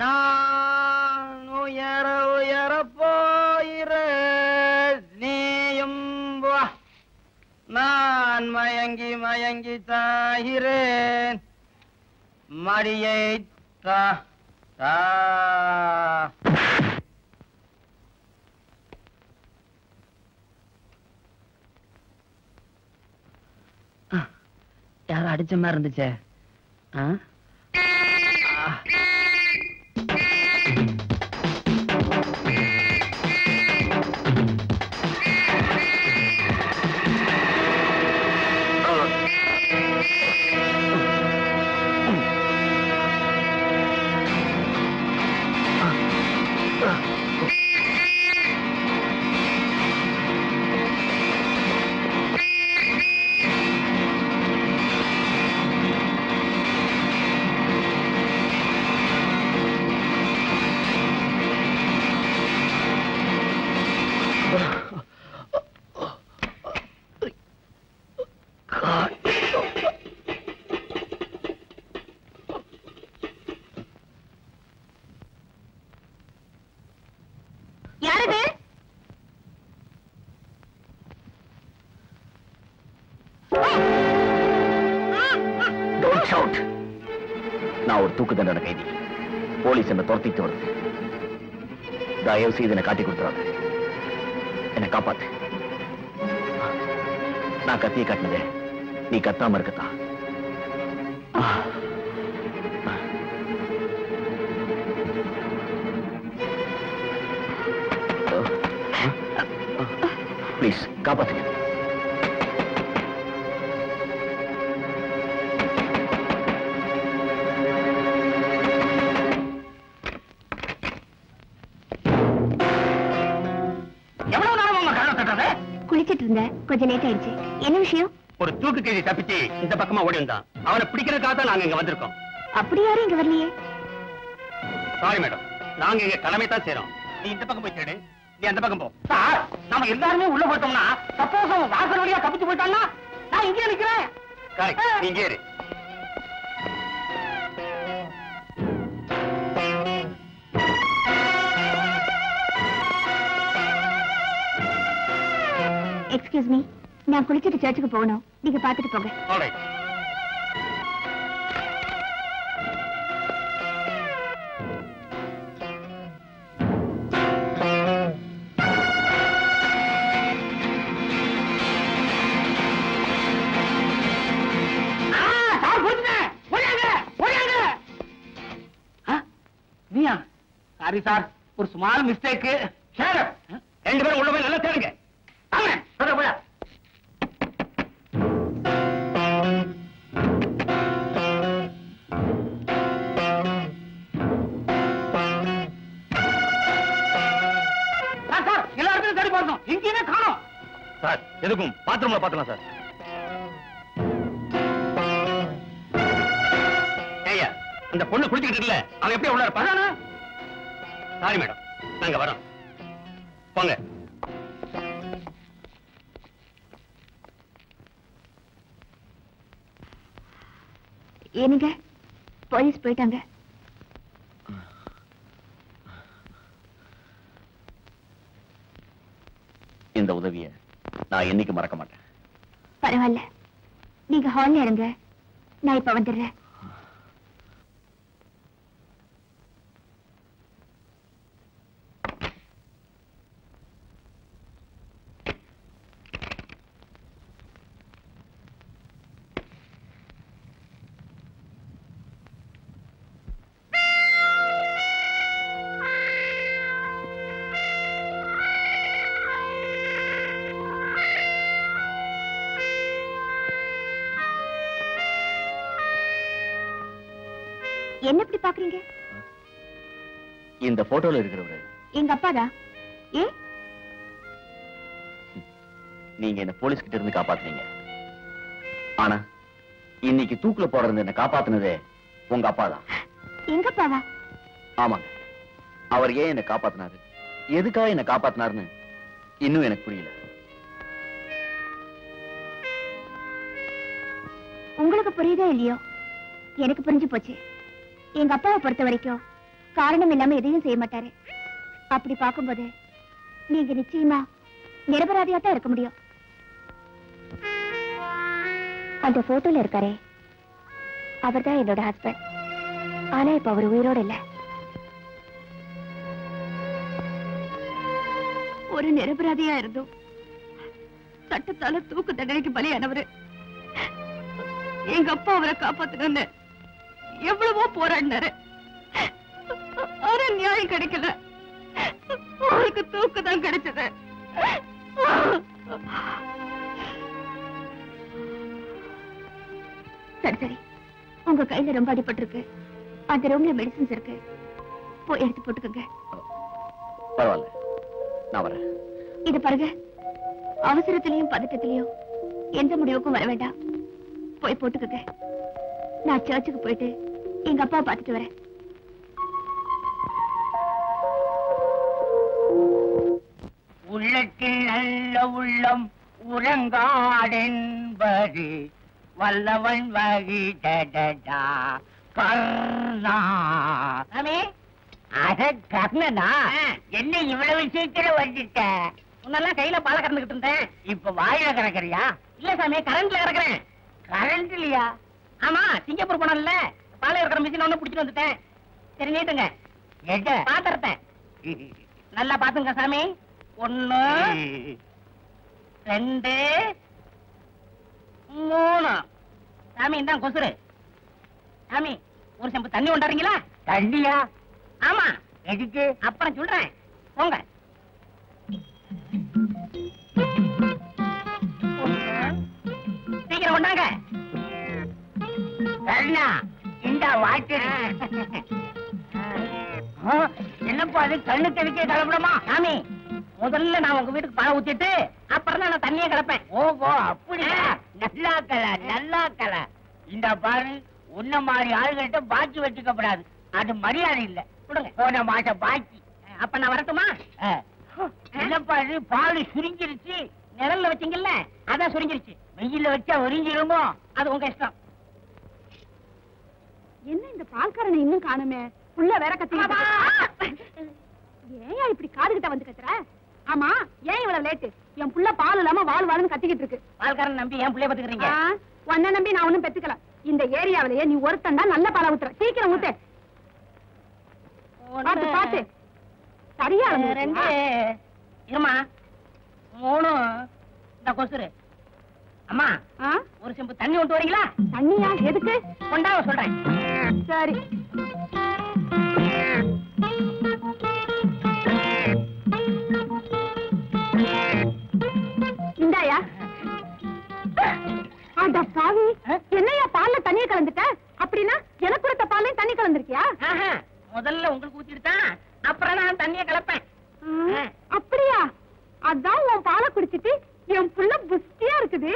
நான் உயர உயர போயிர நீயும் வா. நான் மயங்கி மயங்கி தாகிறேன் மடியை தா தா. யாரும் அடிச்ச மாதிரி இருந்துச்சே. நான் ஒரு தூக்கு தண்டனை கைதி. போலீஸ் என்ன துரத்திட்டு வருது. தயவு செய்து என்னை காட்டி கொடுத்துறாங்க. என்னை காப்பாத்து. நான் கத்தியை காட்டினதே நீ கத்தாம இருக்கத்தான். ப்ளீஸ் காப்பாத்துங்க. குளிச்சிட்டு இருந்த கொஞ்சம் லேட் ஆயிடுச்சு. என்ன விஷயம்? ஒரு தூக்கு கைதி தப்பிச்சு இந்த பக்கமா ஓடி வந்தான். அவனை பிடிக்கிறதுக்காக தான் நாங்க இங்க வந்திருக்கோம். அப்படி யாரும் இங்க வரலையே. சாரி மேடம், நாங்க இங்க கடமை தான் செய்றோம். நீ இந்த பக்கம் போய் தேடு, நீ அந்த பக்கம் போ. சார், நாம எல்லாருமே உள்ள போட்டோம்னா சப்போஸ் அவன் வாசல் வழியா தப்பிச்சு போயிட்டான்னா நான் இங்கே நிக்கிறேன். கரெக்ட், நீ இங்கே இரு. எக்ஸ்கியூஸ் மீ, நான் குளிச்சிட்டு சர்ச்சுக்கு போகணும். நீங்க பாத்துட்டு போங்க. ஆல்ரைட். சாரி சார், ஒரு ஸ்மால் மிஸ்டேக். ரெண்டு பேரும் உள்ள போய் நல்லா தேடுங்க. எல்லாருக்கும் தேடி போடணும். எங்கேயுமே காணோம் சார். எதுக்கும் பாத்ரூம்ல பாத்துக்கலாம் சார். ஐயா, அந்த பொண்ணு குளிச்சுக்கிட்டு இல்ல, அவன் எப்படி உள்ள இருப்பான்? சாரி மேடம், நாங்க வரோம். போங்க. ஏனுங்க, போலீஸ் போயிட்டாங்க. இந்த உதவியை நான் என்னைக்கு மறக்க மாட்டேன். பரவாயில்ல, நீங்க ஹால்ல இருங்க, நான் இப்ப வந்துடுறேன். என்ன இப்படி பாக்குறீங்க? இந்த போட்டோல இருக்கிறவரு எங்க அப்பாதான். ஏ, நீங்க என்ன போலீஸ் கிட்ட இருந்து காப்பாத்துனீங்க. ஆனா இன்னைக்கு தூக்குல போடுறது என்ன காப்பாத்துனதே உங்க அப்பாதான். எங்க அப்பாவா? ஆமாங்க. அவர் ஏன் என்ன காப்பாத்தினாரு, எதுக்காக என்ன காப்பாத்தினாருன்னு இன்னும் எனக்கு புரியல. உங்களுக்கு புரியுதோ இல்லையோ, எனக்கு புரிஞ்சு போச்சு. எங்க அப்பாவை பொறுத்த வரைக்கும் காரணம் இல்லாம எதையும் செய்ய மாட்டாரு. அப்படி பார்க்கும்போது நீங்க நிச்சயமா நிரபராதியா தான் இருக்க முடியும். அந்த போட்டோல இருக்காரே, அவர்தான் என்னோட ஹஸ்பண்ட். ஆனா இப்ப அவர் உயிரோட இல்ல. ஒரு நிரபராதியா இருந்தும் சட்டத்தால தூக்கு தண்டனைக்கு பலியானவரு. எங்க அப்பா அவரை காப்பாத்தணும்னு எவ்வளவோ போராடினாரு. ஆனா நியாயம் கிடைக்கல. அவருக்கு தூக்கு தான் கிடைச்சது. சரி சரி, உங்க கையில ரொம்ப அடிபட்டிருக்கு. அந்த ரூம்ல மெடிசின்ஸ் இருக்கு, போய் எடுத்து போட்டுக்கோங்க. பரவாயில்ல, நான் வரேன். இது பாருங்க, அவசரத்திலையும் பதட்டத்திலையும் எந்த முடிவுக்கும் வர வேண்டாம். போய் போட்டுக்கோங்க. நான் சர்ச்சுக்கு போயிட்டு எங்க அப்பா பார்த்துட்டு வரேன். உள்ளத்தில் நல்ல உள்ளம் உறங்காடென்பது வல்லவன் வகிடடா கர்ணா. அத கர்ணனா, என்ன இவ்வளவு சீக்கிரம் வந்துட்ட? முன்னெல்லாம் கையில பாலை கறந்துகிட்டு இருந்தேன், இப்ப வாயில கறக்குறியா? இல்ல சாமி, கரண்ட்ல கறக்குறேன். கரண்ட்லயா? ஆமா, சிங்கப்பூர் போனல பாலை இருக்கிற மிஷின் ஒண்ணு பிடிச்சிட்டு வந்துட்டேன். சரி நீட்டுங்க. எங்க பாத்திரத்தை நல்லா பாத்துங்க சாமி. 1 2 3. சாமி இந்தாங்க கொசுரு. சாமி ஒரு செம்பு தண்ணி கொண்டாடுறீங்களா? தண்ணியா? ஆமா. எதுக்கு? அப்புறம் சொல்றேன், போங்க. சீக்கிரம் கொண்டாங்க. கண்ணா இந்த வாட்டர். என்னப்பா அது, கண்ணு தெளிக்க கலப்படமா? சாமி முதல்ல நான் உங்க வீட்டுக்கு பாலை ஊத்திட்டு அப்புறம் தான் நான் தண்ணியை கலப்பேன். ஓஹோ அப்படியா? நல்லா கல. இந்த பாரு, உன்ன மாதிரி ஆளுகிட்ட பாக்கி வச்சுக்கப்படாது. அது மரியாதை இல்ல. கொடுங்க. போன மாசம் பாக்கி. அப்ப நான் வரட்டுமா? என்னப்பா இது, பால் சுருங்கிருச்சு. நிழல்ல வச்சீங்கல்ல, அதான் சுருங்கிருச்சு. வெயில்ல வச்சா உறிஞ்சிருமோ? அது உங்க இஷ்டம். என்ன இந்த பால்காரனை இன்னும் காணுமே? புள்ள வேற கத்தி. ஏன் இப்படி காதுகிட்ட வந்து கத்துற? ஆமா, ஏன் இவ்வளவு லேட்டு? என் புள்ள பால் இல்லாம வாழ் வாழ்னு கத்திக்கிட்டு இருக்கு. பால்காரன் நம்பி என் புள்ளைய பத்துக்கிறீங்க? உன்னை நம்பி நான் ஒண்ணும் பெத்துக்கல. இந்த ஏரியாவிலேயே நீ ஒருத்தன் தான் நல்ல பாலை ஊத்துற. சீக்கிரம் ஊத்து. பாத்து பாத்து. சரியா 2 இருமா 3. இந்த கொசுரு. அம்மா ஒரு செம்பு தண்ணி கொண்டு வரீங்களா? தண்ணியா? எதுக்கு? கொண்டாவ சொல்றேன். சரி. இந்தாயா. அட பாவி, என்னையா பால்ல தண்ணிய கலந்துட்ட? அப்படின்னா எனக்கு கொடுத்த பால்லையும் தண்ணி கலந்துருக்கியா? முதல்ல உங்களுக்கு ஊத்திட்டுதான் அப்புறம் நான் தண்ணிய கலப்பேன். அப்படியா? அதான் உன் பாலை குடிச்சிட்டு என் புள்ள புஷ்டியா இருக்குது.